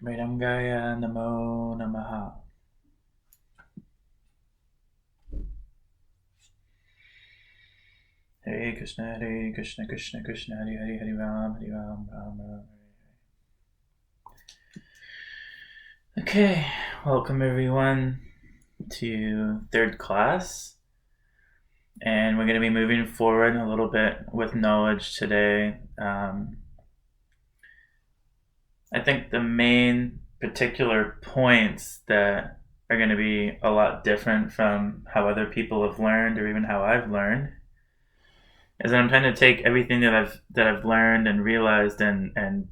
Mridangaya namo namaha. Hare Krishna, Krishna Krishna, Hare Hare, Hare Ram, Ram Ram. Okay, welcome everyone to third class. And we're going to be moving forward a little bit with knowledge today. I think the main particular points that are going to be a lot different from how other people have learned or even how I've learned is that I'm trying to take everything that I've learned and realized and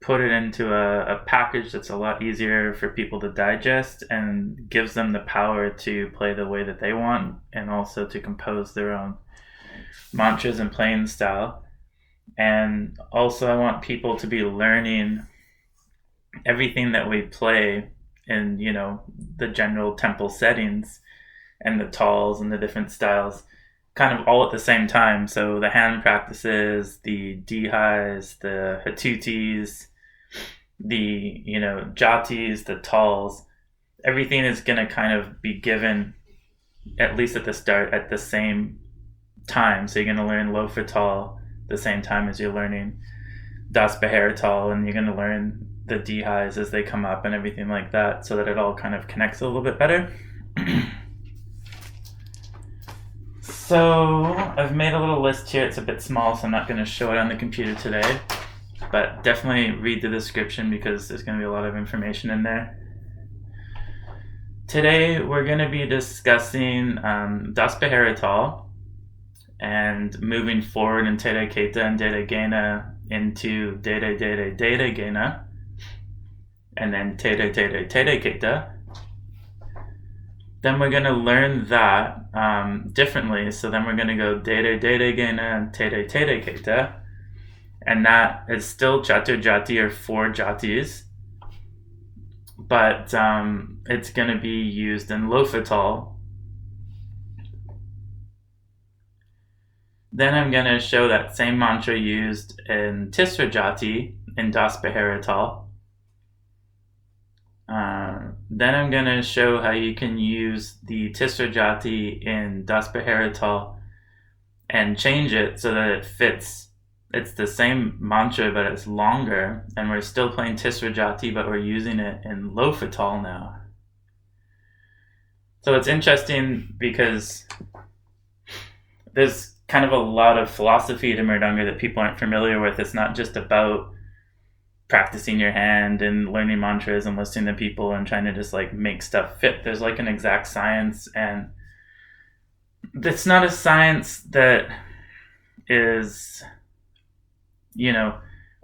put it into a package that's a lot easier for people to digest and gives them the power to play the way that they want and also to compose their own mantras and playing style. And also I want people to be learning everything that we play in, the general temple settings and the tals and the different styles kind of all at the same time. So the hand practices, the dihis, the hatutis, the jatis, the tals, everything is going to kind of be given at least at the start at the same time. So you're going to learn Lofa Taal the same time as you're learning Pahira Taal, and you're going to learn the dihis as they come up and everything like that, so that it all kind of connects a little bit better. So I've made a little list here. It's a bit small, so I'm not going to show it on the computer today, but definitely read the description because there's going to be a lot of information in there. Today we're going to be discussing Pahira Taal and moving forward in tereketa and regena into Derede gena, and then tereketa. Then we're going to learn that differently. So then we're going to go Dere gena and tereketa. And that is still Catur Jati, or 4 jatis. But it's going to be used in Lofa Taal. Then I'm going to show that same mantra used in Tisra Jati in Pahira Taal. Then I'm going to show how you can use the Tisra Jati in Pahira Taal and change it so that it fits. It's the same mantra, but it's longer, and we're still playing Tisra Jati, but we're using it in Lofa Taal now. So it's interesting because there's kind of a lot of philosophy to Mridanga that people aren't familiar with. It's not just about practicing your hand and learning mantras and listening to people and trying to just make stuff fit. There's an exact science, and it's not a science that is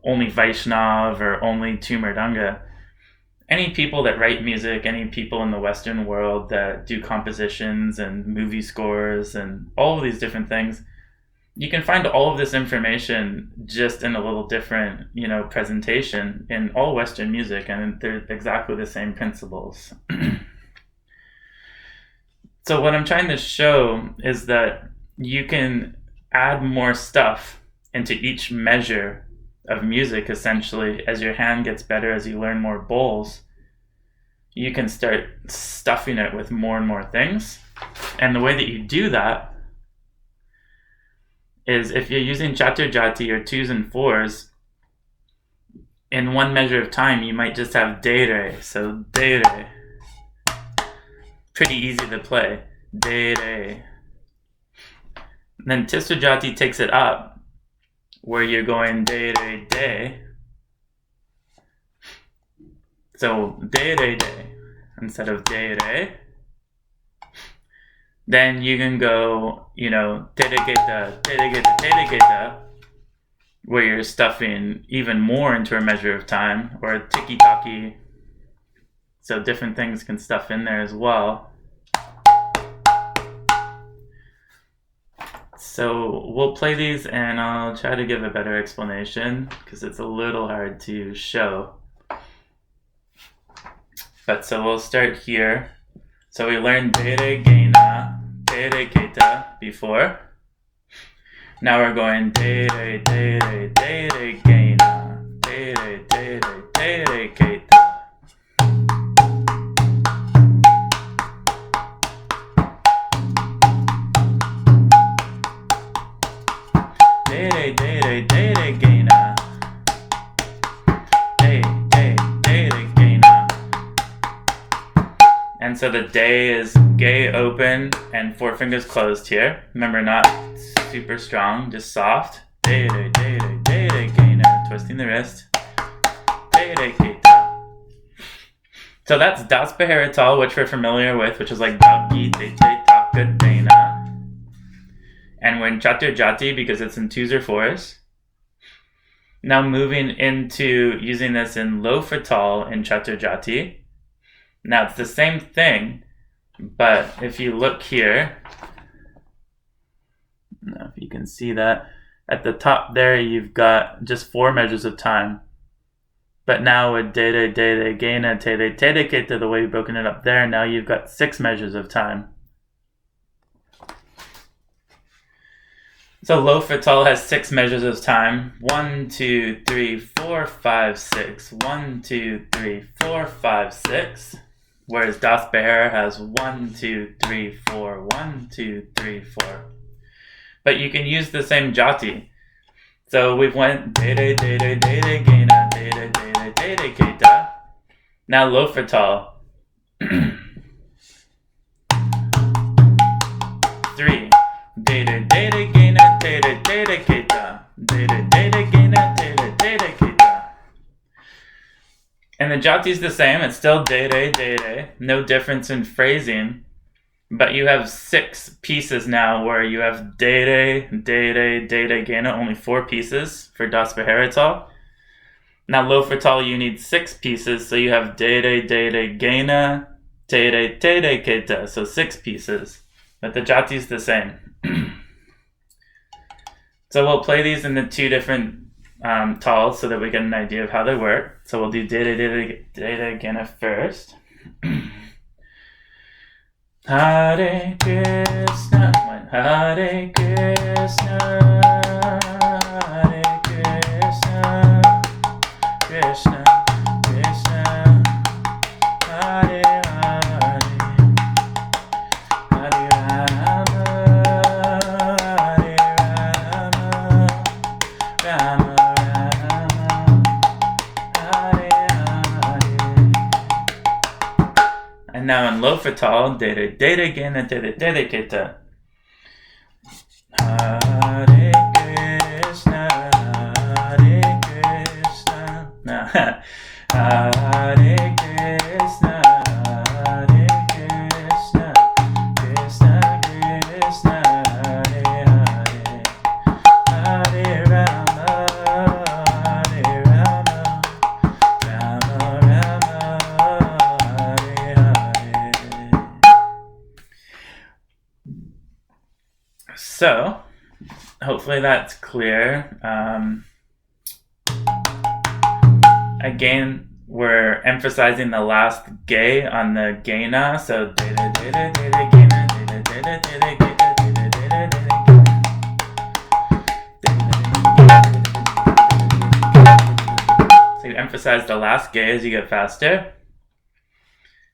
only Vaishnav or only to Mridanga. Any people that write music, any people in the Western world that do compositions and movie scores and all of these different things, you can find all of this information just in a little different, presentation in all Western music, and they're exactly the same principles. So what I'm trying to show is that you can add more stuff into each measure of music, essentially. As your hand gets better, as you learn more bowls, you can start stuffing it with more and more things. And the way that you do that is if you're using Catur Jati or 2s and 4s, in one measure of time, you might just have Dere. So Dere, pretty easy to play. Dere. Then Tisra Jati takes it up, where you're going Dere de. So Dere de instead of Dere. Then you can go, tereketa, where you're stuffing even more into a measure of time, or Teketake. So different things can stuff in there as well. So we'll play these and I'll try to give a better explanation because it's a little hard to show. But so we'll start here. So we learned Dere gena, tereketa before. Now we're going Dere gena, tereketa. Dere, gena. Dere, gena. And so the day is ge open and 4 fingers closed here. Remember, not super strong, just soft. Dere, gena. Twisting the wrist. Tereketa. So that's Das Pahira Taal, which we're familiar with, which is like Dabgi, Tete, Tapka, Dena. And we're in Catur Jati because it's in 2s or 4s. Now moving into using this in Lofa Taal in Catur Jati. Now it's the same thing, but if you look here, I don't know if you can see that, at the top there you've got just 4 measures of time. But now with Dere, gena, tere, tereketa, the way you've broken it up there, now you've got 6 measures of time. So Lofa Taal has 6 measures of time. 1, 2, 3, 4, 5, 6. 1, 2, 3, 4, 5, 6. Whereas Das Pahira has 1, 2, 3, 4. 1, 2, 3, 4. But you can use the same jati. So we've went Dere, gena, Dere, tereketa. Now Lofa Taal. 3. Dere, gena, tere, tereketa. Dere, gena, tere, tereketa. And the jati is the same. It's still dere. No difference in phrasing. But you have 6 pieces now where you have dere, gena, only 4 pieces for Das Pahira Taal. Now Lofa Taal you need 6 pieces, so you have dere, gena, tere, keta, so 6 pieces. But the jati is the same. So we'll play these in the 2 different taals so that we get an idea of how they work. So we'll do dere, gena first. Hare Krsna, Hare Krsna, Hare Krsna, Krsna, Krsna, Hare Hare, Hare Rama, Hare Rama, Rama Rama, Hare Hare. And now in Lofa Taal, Dere, gena, tere, tereketa. Hare Krsna, Hare Krsna. Now, Hare Krsna, Hare Krsna, Krsna Krsna, Hare Hare, Hare Rama, Hare Rama, Rama Rama, Hare Hare. So, hopefully that's clear. Again, we're emphasizing the last ge on the gena. So, gena, gena, so you emphasize the last ge as you get faster.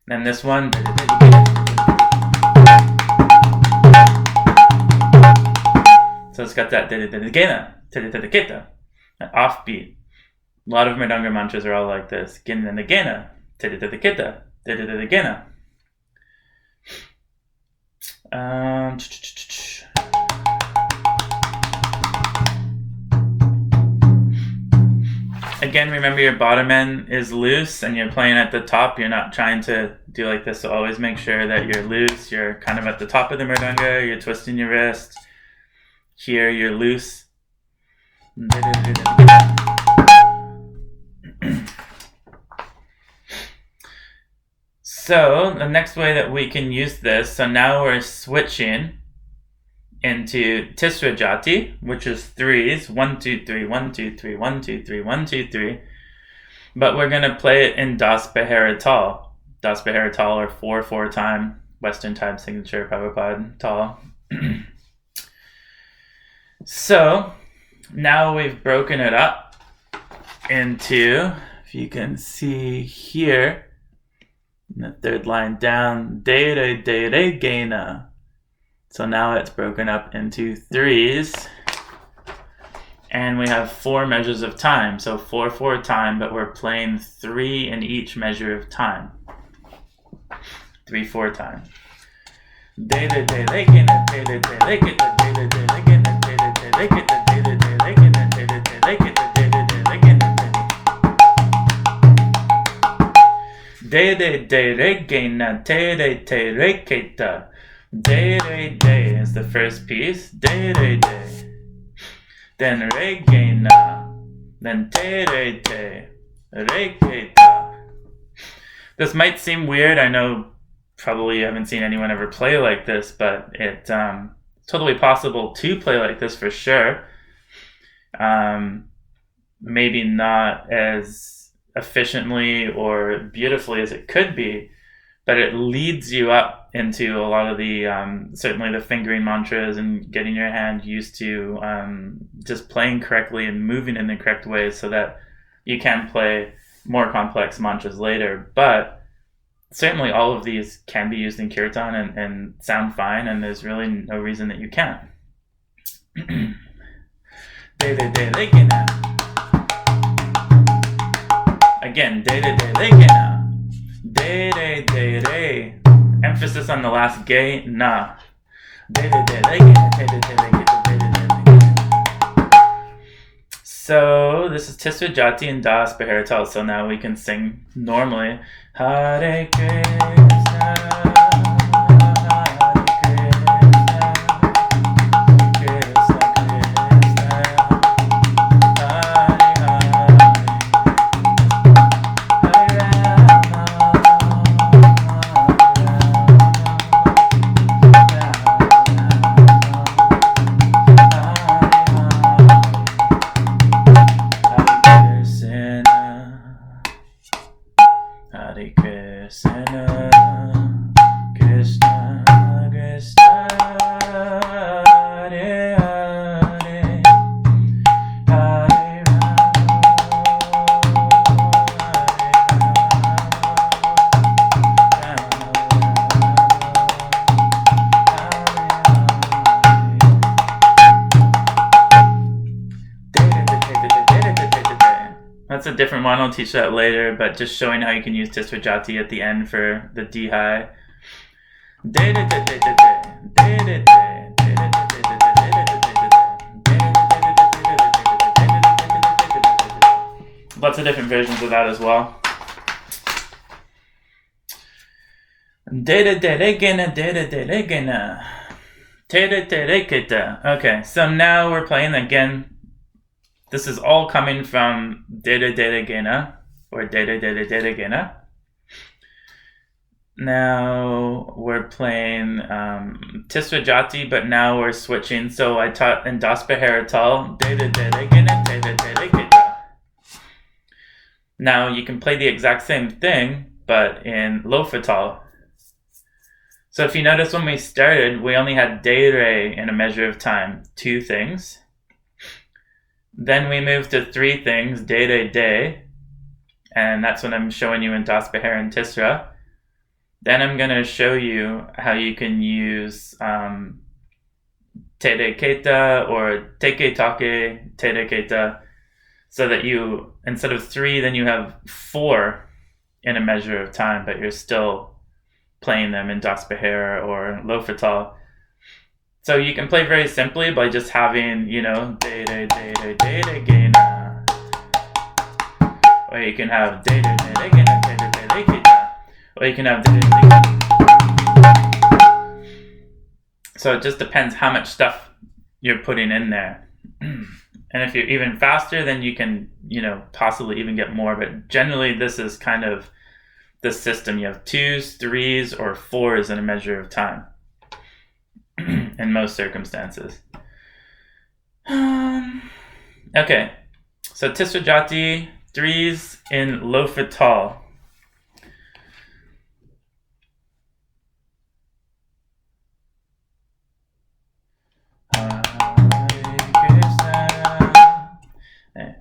Then this one. So it's got that gena, tereketa, an offbeat. A lot of Mridanga mantras are all like this. Gena, tereketa, gena. Again, remember your bottom end is loose and you're playing at the top. You're not trying to do like this. So always make sure that you're loose. You're kind of at the top of the Mridanga. You're twisting your wrist. Here you're loose. So the next way that we can use this, so now we're switching into Tisra Jati, which is 3s, 1, 2, 3, 1, 2, 3, 1, 2, 3, 1, 2, 3. But we're going to play it in Das Pahira Taal. Das Pahira Taal or 4/4 time, Western time signature, Prabhupada Taal. So now we've broken it up into, if you can see here, in the third line down, Dere, gena. So now it's broken up into 3s. And we have 4 measures of time. So 4/4 time, but we're playing 3 in each measure of time. 3/4 time. Dere dere gena tere tereketa dere dere gena tere tereketa dere dere gena tere tereketa dere dere gena tere. Dere dere gena tere tereketa. Dere de is the first piece. Dere de. Then regena. Then terete. Reketa. This might seem weird. I know probably you haven't seen anyone ever play like this, but it's totally possible to play like this for sure. Maybe not as efficiently or beautifully as it could be, but it leads you up into a lot of the, certainly the fingering mantras and getting your hand used to just playing correctly and moving in the correct way so that you can play more complex mantras later. But certainly all of these can be used in kirtan and sound fine, and there's really no reason that you can't. Again, emphasis on the last gena. So this is Tisra Jati and Das Pahira Taal. So now we can sing normally. Hare Krsna, Krsna Krsna, Hare Hare, Hare Krsna, Krsna Krsna, Hare Hare, Hare That's a different one. I'll teach that later, but just showing how you can use Tisra Jati at the end for the D high. Lots of different versions of that as well. Derede gena, derede gena, tereketa. Okay, so now we're playing again. This is all coming from Derede gena, or Derede gena. Now we're playing Tisra Jati, but now we're switching. So I taught in Das Pahira Taal, Derede gena, tereketa. Now you can play the exact same thing, but in Lofa Taal. So if you notice when we started, we only had Dere in a measure of time, 2 things. Then we moved to 3 things, Derede, and that's what I'm showing you in Das Pahira and Tisra. Then I'm going to show you how you can use tereketa or Teketake, tereketa, so that you, instead of 3, then you have 4 in a measure of time, but you're still playing them in Das Pahira or Lofa Taal. So you can play very simply by just having, Dere, Dere, Dere, gena. Or you can have Dere, Dere, gena, Dere, Dere, keta. Or you can have Dere, Dere, gena. So it just depends how much stuff you're putting in there. And if you're even faster, then you can, possibly even get more. But generally, this is kind of the system. You have 2s, 3s, or 4s in a measure of time. In most circumstances. Okay, so Tisra Jati, 3s in Lofa Taal. I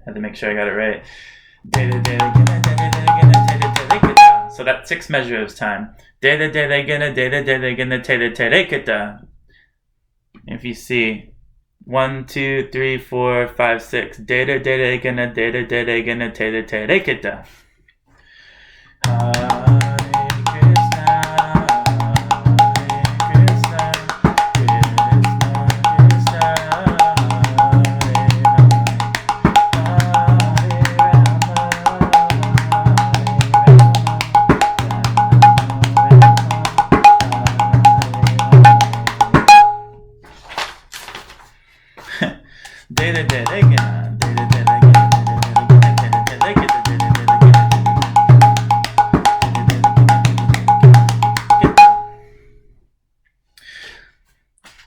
had to make sure I got it right. So that's 6 measures of time. Tereketa. If you see, 1, 2, 3, 4, 5, 6. Dere, dere, gena, dere, dere, gena, tere, tereketa. Hare Krsna, Hare Krsna, Krsna Krsna,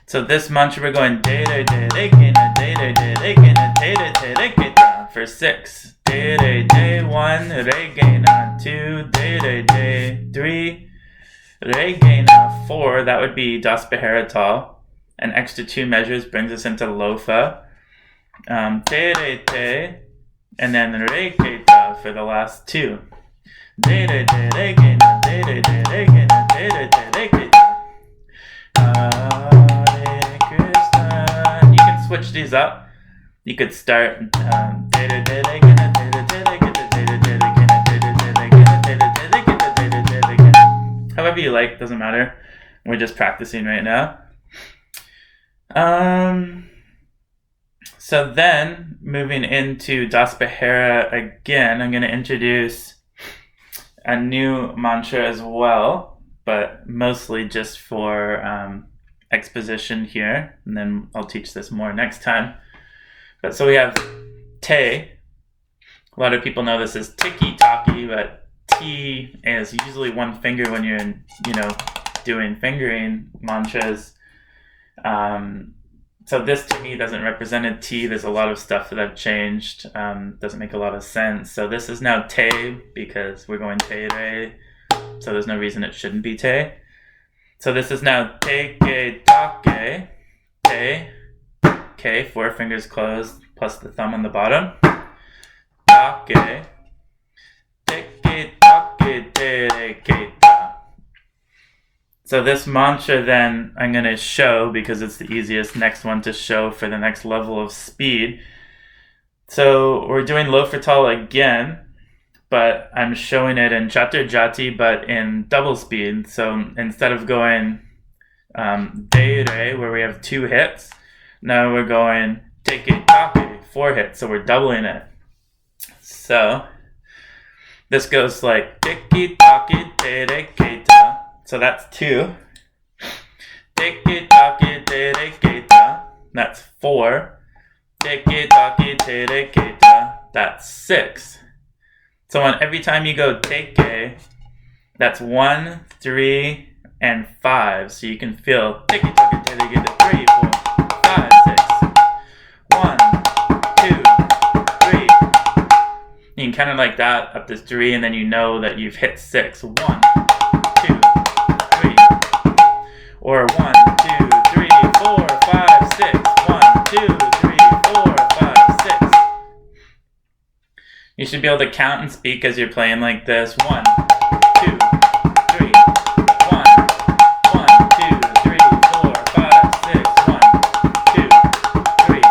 So this mantra we're going Dere, regena, Dere, regena, tere, tereketa for 6. Derede 1, regena 2, Derede 3, regena 4. That would be Pahira Taal. An extra 2 measures brings us into Lofa. Terete, and then reketa for the last 2. Derede, regena, Derede, regena, tere, tereketa. You can switch these up. You could start however you like, doesn't matter. We're just practicing right now. So then, moving into Pahira again, I'm going to introduce a new mantra as well, but mostly just for exposition here, and then I'll teach this more next time. But so we have te. A lot of people know this as Teketake, but T is usually one finger when you're doing fingering mantras. So this to me doesn't represent a T. There's a lot of stuff that I've changed. Doesn't make a lot of sense. So this is now te because we're going tere. So there's no reason it shouldn't be te. So this is now Teketake, te, K, 4 fingers closed, plus the thumb on the bottom. Take, Teketake, tereketa. So this mantra then I'm going to show because it's the easiest next one to show for the next level of speed. So we're doing Lofa Taal again, but I'm showing it in Catur Jati, but in double speed. So instead of going Dere, where we have 2 hits, now we're going Teketake, 4 hits. So we're doubling it. So this goes like Teketake, tereketa. So that's 2. Teketake, tereketa. That's 4. Teketake, tereketa. That's 6. So on every time you go teke, that's 1, 3, and 5. So you can feel Teketake, tereketa, 3, 4, 5, 6. 1, 2, 3. You can kind of like that up to 3, and then you know that you've hit 6. 1, 2, 3. Or 1, 2, 3, 4, 5, 6. 1, 2, 3, 4, 5, 6. You should be able to count and speak as you're playing like this. 1, 2, 3. 1, 1, 2, 3, 4, 5, 6. 1, 2, 3.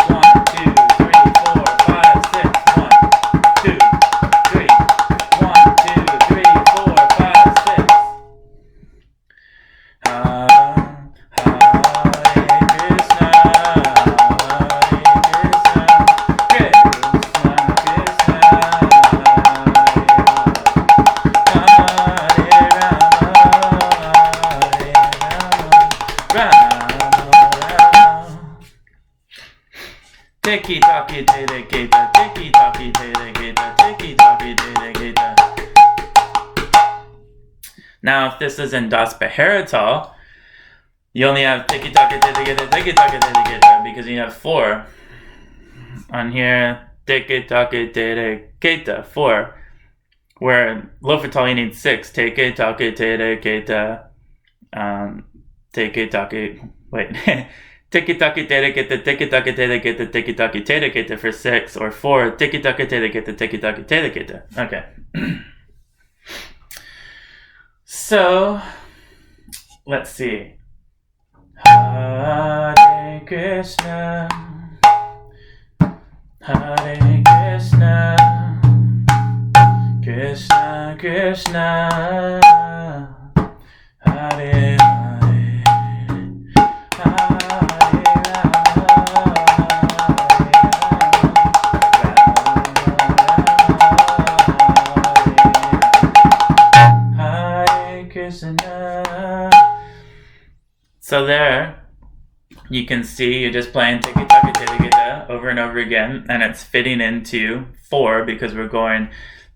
1, 2, 3, 4, 5, 6. 1, 2, 3. 1, 2, 3, 4, 5, 6. Teketake, tereketa, teketake, tereketa, teketake, tereketa. Now, if this is in Pahira Taal, you only have teketake, tereketa, teketake, tereketa, because you have 4. On here, teketake, tereketa, 4. Where Lofa Taal you need 6. Teketake, tereketa, teketake, wait. Teketake, tereketa, teketake, tereketa, teketake, tereketa for 6, or 4. Teketake, tereketa, teketake, tereketa. Okay. So, let's see. Hare Krsna, Hare Krsna, Krsna Krsna, Hare Hare, Hare Krsna. So there, you can see you're just playing Teketake tereketa over and over again, and it's fitting into 4 because we're going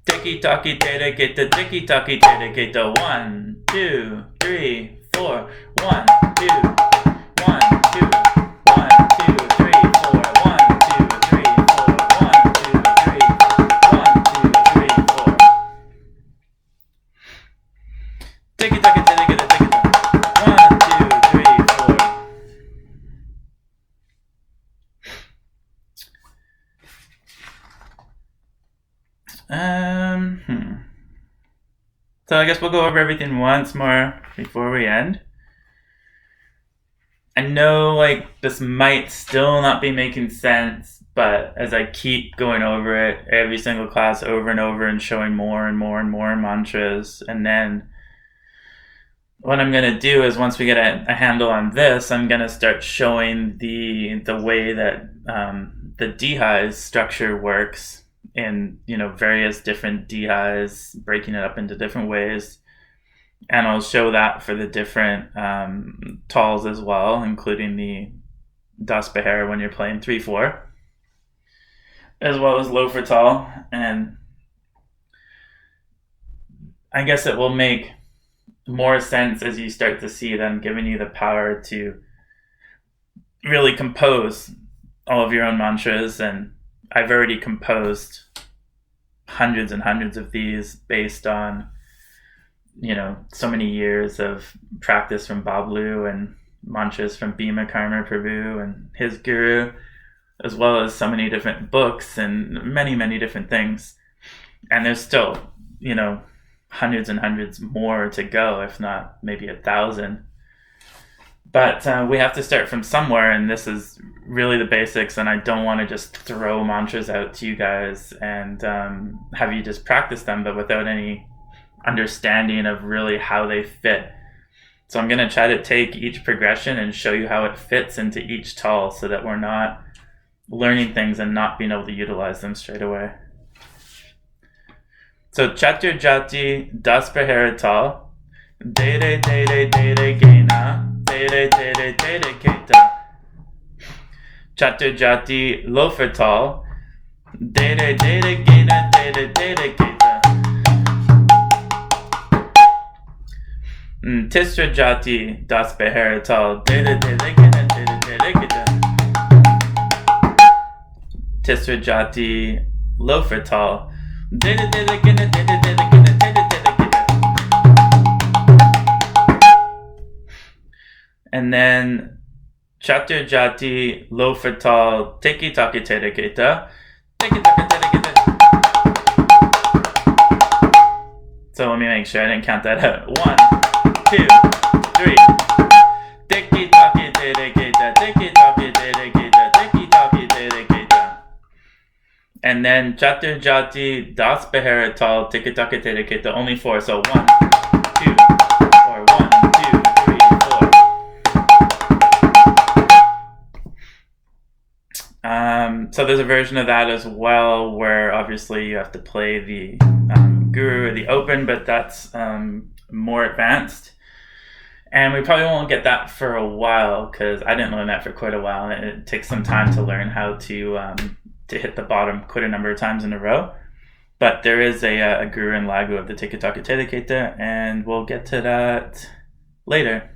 Teketake tereketa, Teketake tereketa, 1, 2, 3, 4, 1, 2, 1, 2, 1, 2, 3, 4, 1, 2, 3, 4, 1, 2, 3, 1, 2, 3, 4. Teketake tereketa, teketa, 1, 2, 3, 4. So I guess we'll go over everything once more before we end. I know this might still not be making sense, but as I keep going over it every single class over and over and showing more and more and more mantras, and then what I'm going to do is once we get a handle on this, I'm going to start showing the way that the dhis structure works in various different dhis, breaking it up into different ways, and I'll show that for the different tals as well, including the das Pahira when you're playing 3/4, as well as Lofa Taal. And I guess it will make more sense as you start to see them giving you the power to really compose all of your own mantras. And I've already composed hundreds and hundreds of these based on so many years of practice from Bablu and mantras from Bhima, Prabhu and his guru, as well as so many different books and many different things. And there's still hundreds and hundreds more to go, if not maybe 1,000. But we have to start from somewhere, and this is really the basics, and I don't want to just throw mantras out to you guys and have you just practice them, but without any understanding of really how they fit. So I'm going to try to take each progression and show you how it fits into each tal so that we're not learning things and not being able to utilize them straight away. So Catur Jati, das Pahira Taal, Dere, Dere, Dere, gena, tere, tere, tereketa. Catur Jati, Lofa Taal, Dere, Dere, gena, tere, tereketa. Tisra Jati, das Pahira Taal, Dere, Dere, gena, tere, tereketa. Tisra Jati, Lofa Taal, Dere, Dere, gena, tere, tereketa, tere, tereketa. And then Catur Jati, Lofa Taal, Teketake tereketa, Teketake tereketa. So let me make sure I didn't count that out. 1, 2, 3. Teketake tereketa, Teketake tereketa, Teketake tereketa. And then Catur Jati, das Pahira Taal, Teketake tereketa, only 4. So 1, 2, or 1, 2, 3, 4. So there's a version of that as well where obviously you have to play the guru or the open, but that's more advanced. And we probably won't get that for a while because I didn't learn that for quite a while, and it takes some time to learn how to hit the bottom quite a number of times in a row. But there is a guru and lagu of the Teketake tereketa, and we'll get to that later.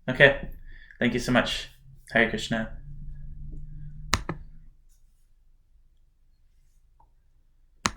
Okay, thank you so much. Hare Krishna.